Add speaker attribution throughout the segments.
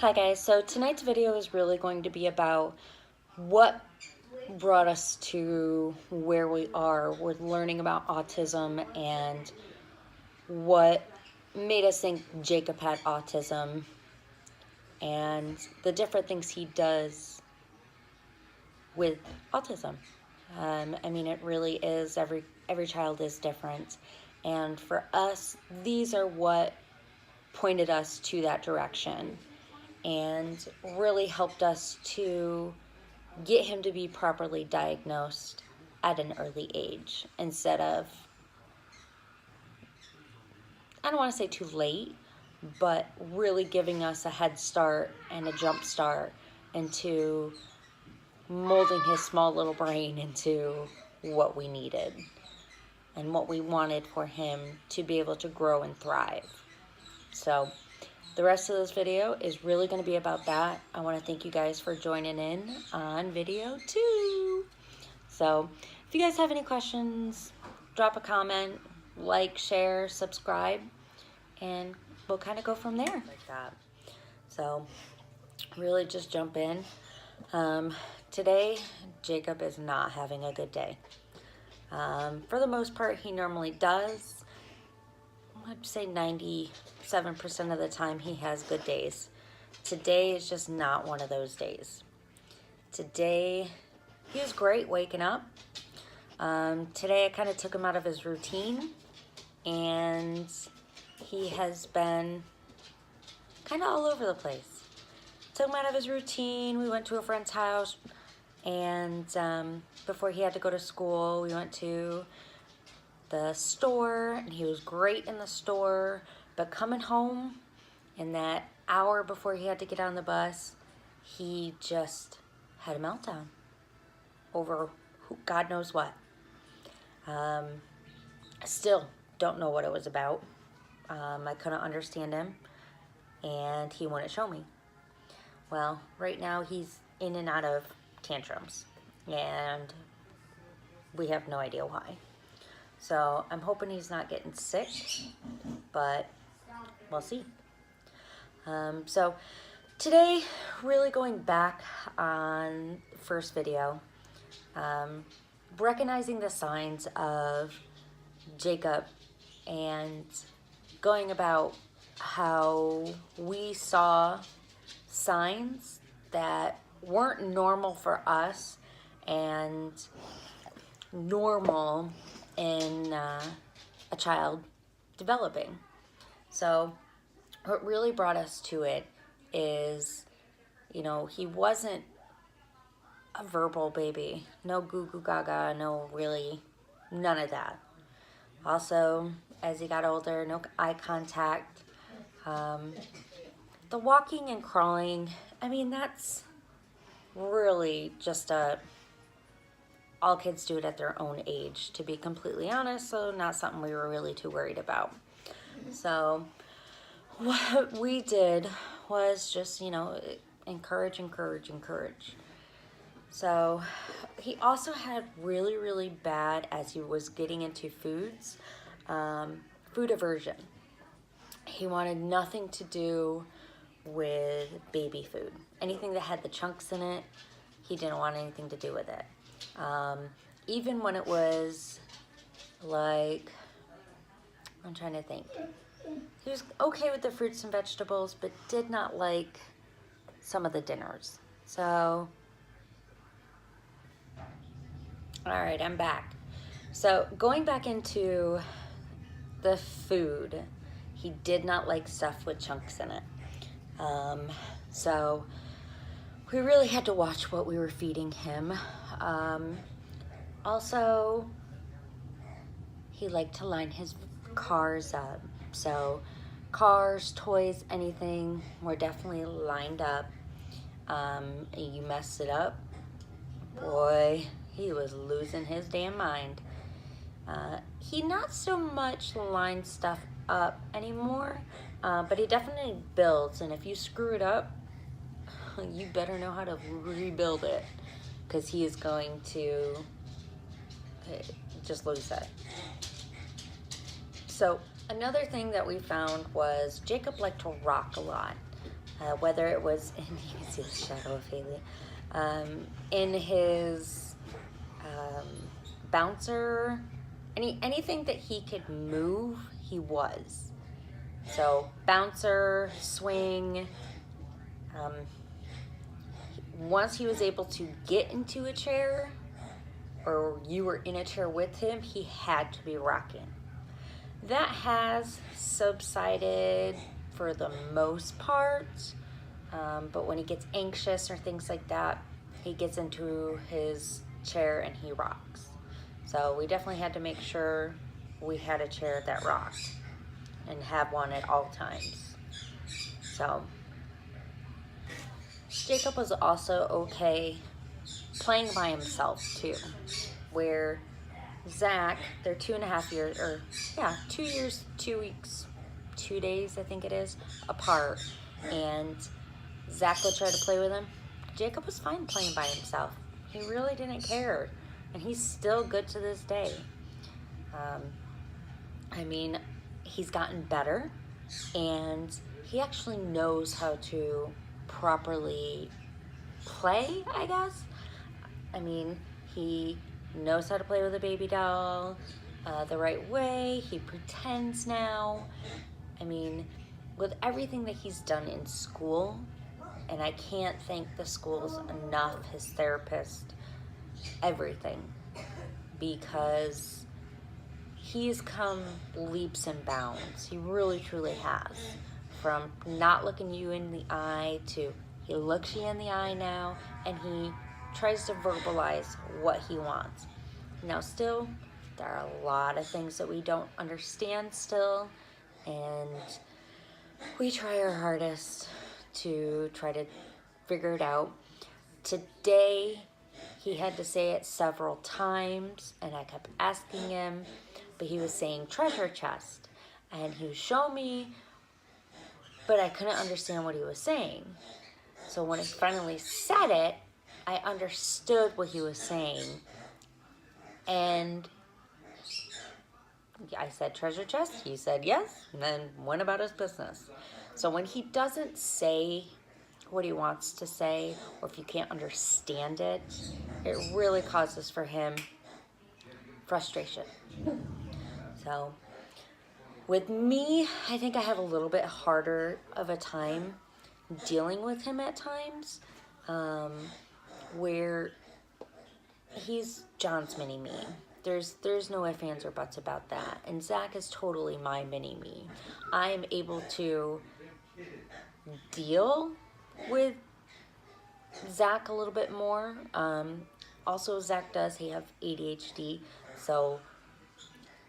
Speaker 1: Hi guys, so tonight's video is really going to be about what brought us to where we are with learning about autism and what made us think Jacob had autism and the different things he does with autism. I mean, it really is, every child is different, and for us, these are what pointed us to that direction and really helped us to get him to be properly diagnosed at an early age instead of, I don't want to say too late, but really giving us a head start and a jump start into molding his small little brain into what we needed and what we wanted for him to be able to grow and thrive. So the rest of this video is really going to be about that. I want to thank you guys for joining in on video 2. So if you guys have any questions, drop a comment, like, share, subscribe, and we'll kind of go from there like that. So really just jump in. Today, Jacob is not having a good day. For the most part, he normally does. I'd say 97% of the time he has good days. Today is just not one of those days. Today, he was great waking up. Today I kind of took him out of his routine, and he has been kind of all over the place. Took him out of his routine. We went to a friend's house, and before he had to go to school, we went to the store, and he was great in the store, but coming home in that hour before he had to get on the bus, he just had a meltdown over God knows what. I still don't know what it was about. I couldn't understand him, and he wouldn't show me. Well, right now he's in and out of tantrums, and we have no idea why. So I'm hoping he's not getting sick, but we'll see. So today, really going back on the first video, recognizing the signs of Jacob and going about how we saw signs that weren't normal for us and normal in a child developing. So what really brought us to it is, you know, he wasn't a verbal baby. No goo goo gaga, no really, none of that. Also, as he got older, no eye contact. The walking and crawling, I mean, that's really just all kids do it at their own age, to be completely honest, so not something we were really too worried about. So what we did was just, you know, encourage. So he also had really bad, as he was getting into foods, food aversion. He wanted nothing to do with baby food. Anything that had the chunks in it, he didn't want anything to do with it. Even when it was like, I'm trying to think. He was okay with the fruits and vegetables, but did not like some of the dinners. So, all right, I'm back. So going back into the food, he did not like stuff with chunks in it. So we really had to watch what we were feeding him. Also, he liked to line his cars up. So cars, toys, anything were definitely lined up. You messed it up, boy, he was losing his damn mind. He not so much lines stuff up anymore, but he definitely builds, and if you screw it up, you better know how to rebuild it, because he is going to just lose that. So another thing that we found was Jacob liked to rock a lot. whether it was, and you can see the shadow of Haley, in his bouncer, anything that he could move, he was. So bouncer, swing. Once he was able to get into a chair, or you were in a chair with him, he had to be rocking. That has subsided for the most part, but when he gets anxious or things like that, he gets into his chair and he rocks. So we definitely had to make sure we had a chair that rocked and have one at all times. So Jacob was also okay playing by himself too, where Zach, they're 2.5 years, 2 years, 2 weeks, 2 days, I think it is, apart. And Zach would try to play with him. Jacob was fine playing by himself. He really didn't care. And he's still good to this day. He's gotten better. And he actually knows how to properly play, I guess. He knows how to play with a baby doll the right way. He pretends now. With everything that he's done in school, and I can't thank the schools enough, his therapist, everything, because he's come leaps and bounds. He really, truly has. From not looking you in the eye to he looks you in the eye now, and he tries to verbalize what he wants. Now, still, there are a lot of things that we don't understand still, and we try our hardest to try to figure it out. Today, he had to say it several times, and I kept asking him, but he was saying treasure chest, and he was showing me, but I couldn't understand what he was saying. So when he finally said it, I understood what he was saying, and I said treasure chest, he said yes, and then went about his business. So when he doesn't say what he wants to say, or if you can't understand it, it really causes for him frustration. So with me, I think I have a little bit harder of a time dealing with him at times, where he's John's mini-me. There's no ifs, ands, or buts about that. And Zach is totally my mini-me. I'm able to deal with Zach a little bit more. Also, Zach does have ADHD, so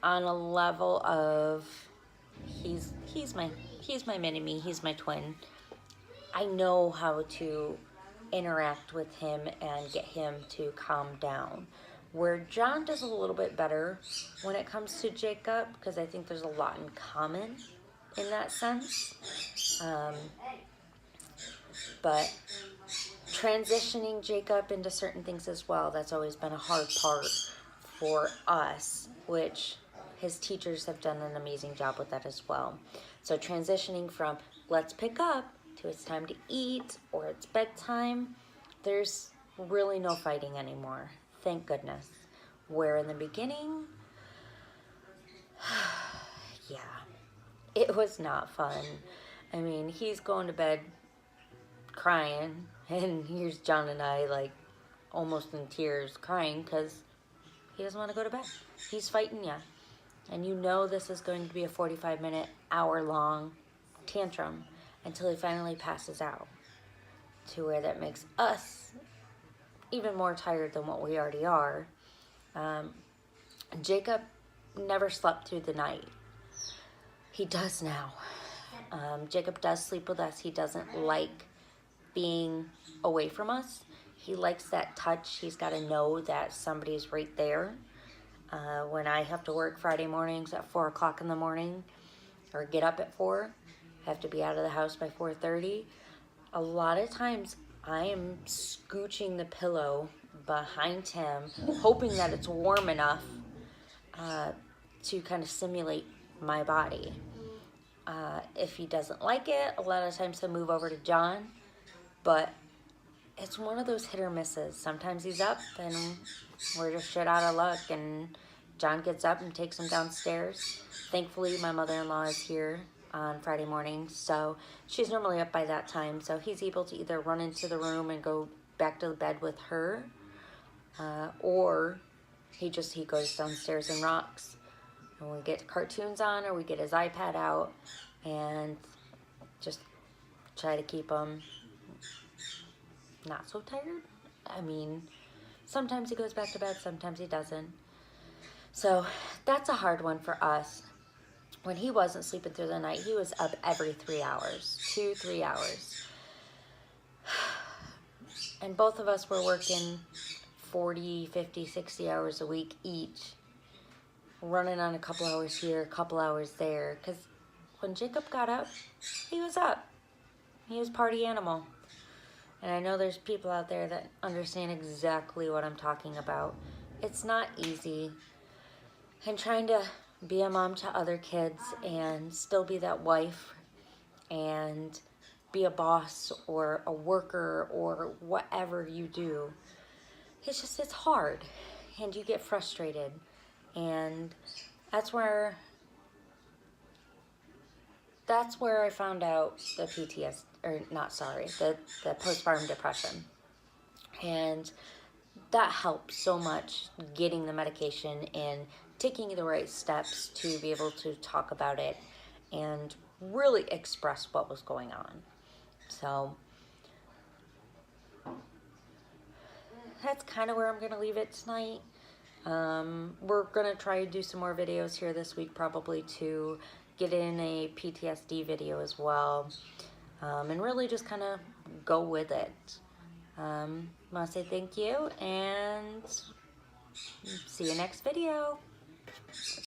Speaker 1: on a level of he's my mini-me, he's my twin. I know how to interact with him and get him to calm down. Where John does a little bit better when it comes to Jacob, because I think there's a lot in common in that sense. But transitioning Jacob into certain things as well, that's always been a hard part for us, which his teachers have done an amazing job with that as well. So transitioning from let's pick up to it's time to eat or it's bedtime, there's really no fighting anymore. Thank goodness. Where in the beginning, yeah, it was not fun. He's going to bed crying, and here's John and I like almost in tears crying because he doesn't want to go to bed. He's fighting you. And you know this is going to be a 45-minute, hour-long tantrum until he finally passes out, to where that makes us even more tired than what we already are. Jacob never slept through the night. He does now. Jacob does sleep with us. He doesn't like being away from us. He likes that touch. He's got to know that somebody's right there. When I have to work Friday mornings at 4 o'clock in the morning, or get up at 4, I have to be out of the house by 4:30. A lot of times I am scooching the pillow behind him, hoping that it's warm enough to kind of simulate my body. If he doesn't like it, a lot of times he'll move over to John, but it's one of those hit or misses. Sometimes he's up and we're just shit out of luck, and John gets up and takes him downstairs. Thankfully, my mother-in-law is here on Friday morning, so she's normally up by that time, so he's able to either run into the room and go back to the bed with her, or he goes downstairs and rocks. And we get cartoons on, or we get his iPad out and just try to keep him not so tired. I mean, sometimes he goes back to bed, sometimes he doesn't. So that's a hard one for us. When he wasn't sleeping through the night, he was up every 3 hours, 2-3 hours. And both of us were working 40, 50, 60 hours a week each, running on a couple hours here, a couple hours there. Because when Jacob got up, he was up. He was party animal. And I know there's people out there that understand exactly what I'm talking about. It's not easy. And trying to be a mom to other kids and still be that wife and be a boss or a worker or whatever you do, it's hard, and you get frustrated. And that's where I found out the PTSD, or not, sorry, the postpartum depression. And that helped so much, getting the medication and taking the right steps to be able to talk about it and really express what was going on. So that's kind of where I'm going to leave it tonight. We're going to try to do some more videos here this week, probably to get in a PTSD video as well, and really just kind of go with it. I want to say thank you, and see you next video.